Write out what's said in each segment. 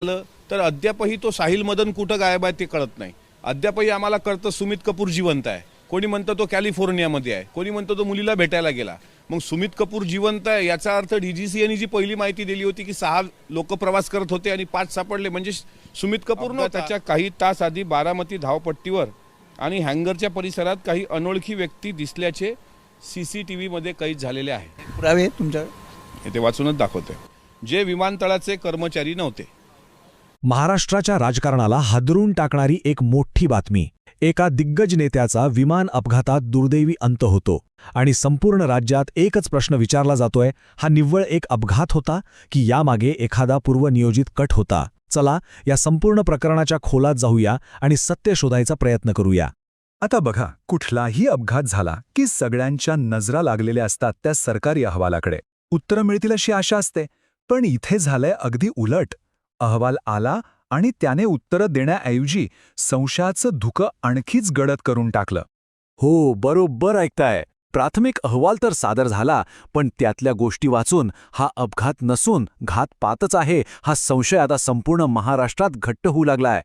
झालं तर अद्यापही तो साहिल मदन कुठं गायब आहे ते कळत नाही. अद्यापही आम्हाला कळतं सुमित कपूर जिवंत आहे, कोणी म्हणतं तो कॅलिफोर्नियामध्ये आहे, कोणी म्हणतं तो मुलीला भेटायला गेला. मग सुमित कपूर जिवंत आहे याचा अर्थ डीजीसीएने जी पहिली माहिती दिली होती की 6 लोक प्रवास करत होते आणि 5 सापडले, म्हणजे सुमित कपूर नव्हता. त्याच्या काही तास आधी बारामती धावपट्टीवर आणि हँगरच्या परिसरात काही अनोळखी व्यक्ती दिसल्याचे CCTVमध्ये कैद झालेले आहे. पुरावे तुमच्याकडे ते वाचूनच दाखवते. जे विमानतळाचे कर्मचारी नव्हते. महाराष्ट्राच्या राजकारणाला हादरून टाकणारी एक मोठी बातमी. एका दिग्गज नेत्याचा विमान अपघातात दुर्दैवी अंत होतो आणि संपूर्ण राज्यात एकच प्रश्न विचारला जातोय, हा निव्वळ एक अपघात होता की यामागे एखादा पूर्वनियोजित कट होता? चला या संपूर्ण प्रकरणाच्या खोलात जाऊया आणि सत्य शोधायचा प्रयत्न करूया. आता बघा, कुठलाही अपघात झाला की सगळ्यांच्या नजरा लागलेल्या असतात त्या सरकारी अहवालाकडे. उत्तरं मिळतील अशी आशा असते. पण इथे झालंय अगदी उलट. अहवाल आला आणि त्याने उत्तरं देण्याऐवजी संशयाचं धुकं आणखीच गडद करून टाकलं. हो, बरोबर ऐकताय. प्राथमिक अहवाल तर सादर झाला, पण त्यातल्या गोष्टी वाचून हा अपघात नसून घातपातच आहे हा संशय आता संपूर्ण महाराष्ट्रात घट्ट होऊ लागलाय.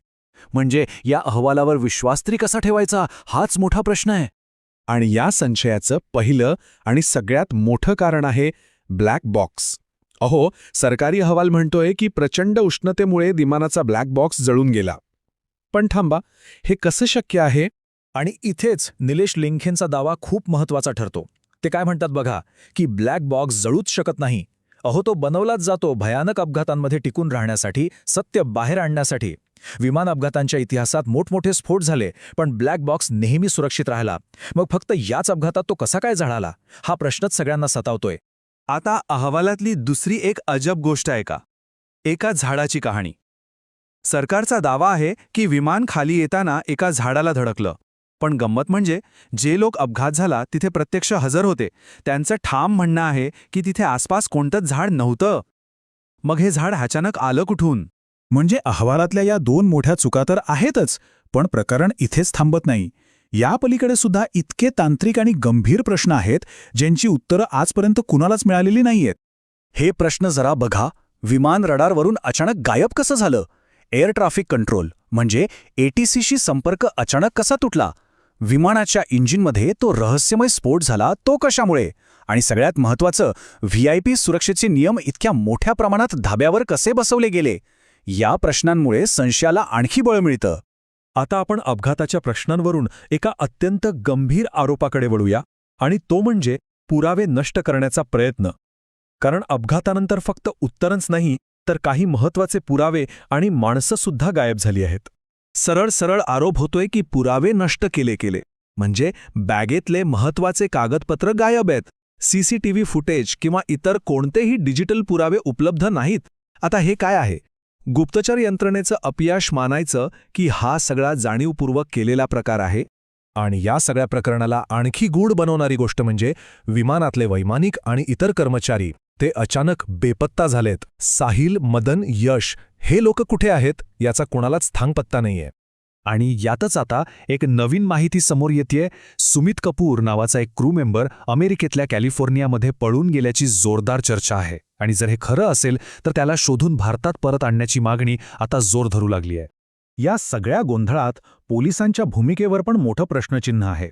म्हणजे या अहवालावर विश्वास तरी कसा ठेवायचा, हाच मोठा प्रश्न आहे. आणि या संशयाचं पहिलं आणि सगळ्यात मोठं कारण आहे ब्लॅक बॉक्स. अहो, सरकारी अहवाल म्हणतोय की प्रचंड उष्णतेमुळे विमानाचा ब्लॅक बॉक्स जळून गेला. पण थांबा, हे कसं शक्य आहे? आणि इथेच निलेश लिंखेंचा दावा खूप महत्त्वाचा ठरतो. ते काय म्हणतात बघा, की ब्लॅक बॉक्स जळूच शकत नाही. अहो, तो बनवलाच जातो भयानक अपघातांमध्ये टिकून राहण्यासाठी, सत्य बाहेर आणण्यासाठी. विमान अपघातांच्या इतिहासात मोठमोठे स्फोट झाले, पण ब्लॅक बॉक्स नेहमी सुरक्षित राहिला. मग फक्त याच अपघातात तो कसा काय जळाला, हा प्रश्नच सगळ्यांना सतावतोय. आता अहवालातली दुसरी एक अजब गोष्ट आहे का? एका झाडाची कहाणी. सरकारचा दावा आहे की विमान खाली येताना एका झाडाला धडकलं. पण गंमत म्हणजे जे लोक अपघात झाला तिथे प्रत्यक्ष हजर होते, त्यांचं ठाम म्हणणं आहे की तिथे आसपास कोणतंच झाड नव्हतं. मग हे झाड अचानक आलं कुठून? म्हणजे अहवालातल्या या 2 मोठ्या चुका तर आहेतच, पण प्रकरण इथेच थांबत नाही. या पलीकडे सुद्धा इतके तांत्रिक आणि गंभीर प्रश्न आहेत ज्यांची उत्तरं आजपर्यंत कुणालाच मिळालेली नाहीयेत. हे प्रश्न जरा बघा. विमान रडारवरून अचानक गायब कसं झालं? एअर ट्रॅफिक कंट्रोल म्हणजे ATCशी संपर्क अचानक कसा तुटला? विमानाच्या इंजिनमध्ये तो रहस्यमय स्फोट झाला, तो कशामुळे? आणि सगळ्यात महत्त्वाचं, VIP सुरक्षेचे नियम इतक्या मोठ्या प्रमाणात धाब्यावर कसे बसवले गेले? या प्रश्नांमुळे संशयाला आणखी बळ मिळतं. आता आपण अपघाताच्या प्रश्नांवरून एका अत्यंत गंभीर आरोपाकडे वळूया, आणि तो म्हणजे पुरावे नष्ट करण्याचा प्रयत्न. कारण अपघातानंतर फक्त उत्तरच नाही, तर काही महत्त्वाचे पुरावे आणि माणसंसुद्धा गायब झाली आहेत. सरळ आरोप होतोय की पुरावे नष्ट केले. म्हणजे बॅगेतले महत्त्वाचे कागदपत्र गायब आहेत. CCTV फुटेज किंवा इतर कोणतेही डिजिटल पुरावे उपलब्ध नाहीत. आता हे काय आहे? गुप्तचर यंत्रणेचं अपयश मानायचं की हा सगळा जाणीवपूर्वक केलेला प्रकार आहे? आणि या सगळ्या प्रकरणाला आणखी गूढ बनवणारी गोष्ट म्हणजे विमानातले वैमानिक आणि इतर कर्मचारी ते अचानक बेपत्ता झालेत. साहिल, मदन, यश हे लोक कुठे आहेत याचा कोणालाच थांगपत्ता नाहीये. आणि यातच आता एक नवीन माहिती समोर येतेय. सुमित कपूर नावाचा एक क्रू मेंबर अमेरिकेतल्या कॅलिफोर्नियामध्ये पळून गेल्याची जोरदार चर्चा आहे. आणि जर हे खरं असेल तर त्याला शोधून भारतात परत आणण्याची मागणी आता जोर धरू लागली आहे. या सगळ्या गोंधळात पोलिसांच्या भूमिकेवर पण मोठं प्रश्नचिन्ह आहे.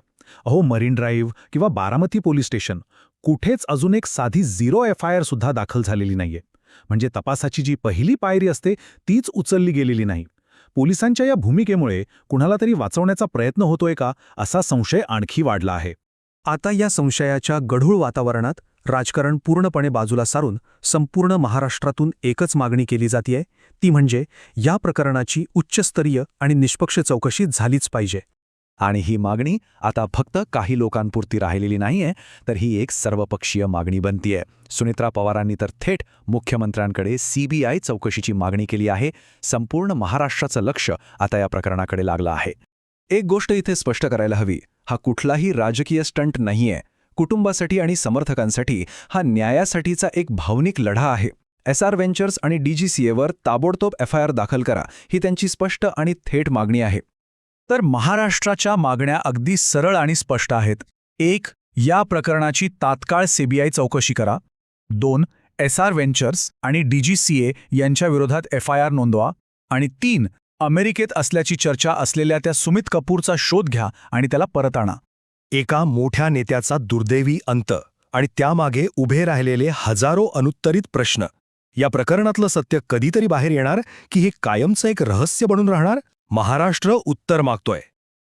अहो, मरीन ड्राईव्ह किंवा बारामती पोलीस स्टेशन कुठेच अजून एक साधी 0 FIR सुद्धा दाखल झालेली नाहीये. म्हणजे तपासाची जी पहिली पायरी असते तीच उचलली गेलेली नाही. पोलिसांच्या या भूमिकेमुळे कुणाला तरी वाचवण्याचा प्रयत्न होतोय का, असा संशय आणखी वाढला आहे. आता या संशयाच्या गढूळ वातावरणात राजकारण पूर्णपणे बाजूला सारून संपूर्ण महाराष्ट्रातून एकच मागणी केली जातेय, ती म्हणजे या प्रकरणाची उच्चस्तरीय आणि निष्पक्ष चौकशी झालीच पाहिजे. आणि ही मागणी आता फक्त काही लोकांपुरती राहिलेली नाहीये, तर ही एक सर्वपक्षीय मागणी बनतीये. सुनेत्रा पवारांनी तर थेट मुख्यमंत्र्यांकडे CBI चौकशीची मागणी केली आहे. संपूर्ण महाराष्ट्राचं लक्ष आता या प्रकरणाकडे लागलं आहे. एक गोष्ट इथे स्पष्ट करायला हवी, हा कुठलाही राजकीय स्टंट नाहीये. कुटुंबासाठी आणि समर्थकांसाठी हा न्यायासाठीचा एक भावनिक लढा आहे. SR व्हेंचर्स आणि DGCAवर ताबडतोब FIR दाखल करा, ही त्यांची स्पष्ट आणि थेट मागणी आहे. तर महाराष्ट्राच्या मागण्या अगदी सरळ आणि स्पष्ट आहेत. 1. या प्रकरणाची तात्काळ CBI चौकशी करा. 2. SR व्हेंचर्स आणि DGCA यांच्या विरोधात FIR नोंदवा. आणि 3. अमेरिकेत असल्याची चर्चा असलेल्या त्या सुमित कपूरचा शोध घ्या आणि त्याला परत आणा. एका मोठ्या नेत्याचा दुर्दैवी अंत आणि त्यामागे उभे राहिलेले हजारो अनुत्तरित प्रश्न. या प्रकरणातलं सत्य कधीतरी बाहेर येणार की हे कायमचं एक रहस्य बनून राहणार? महाराष्ट्र उत्तर मागतोय.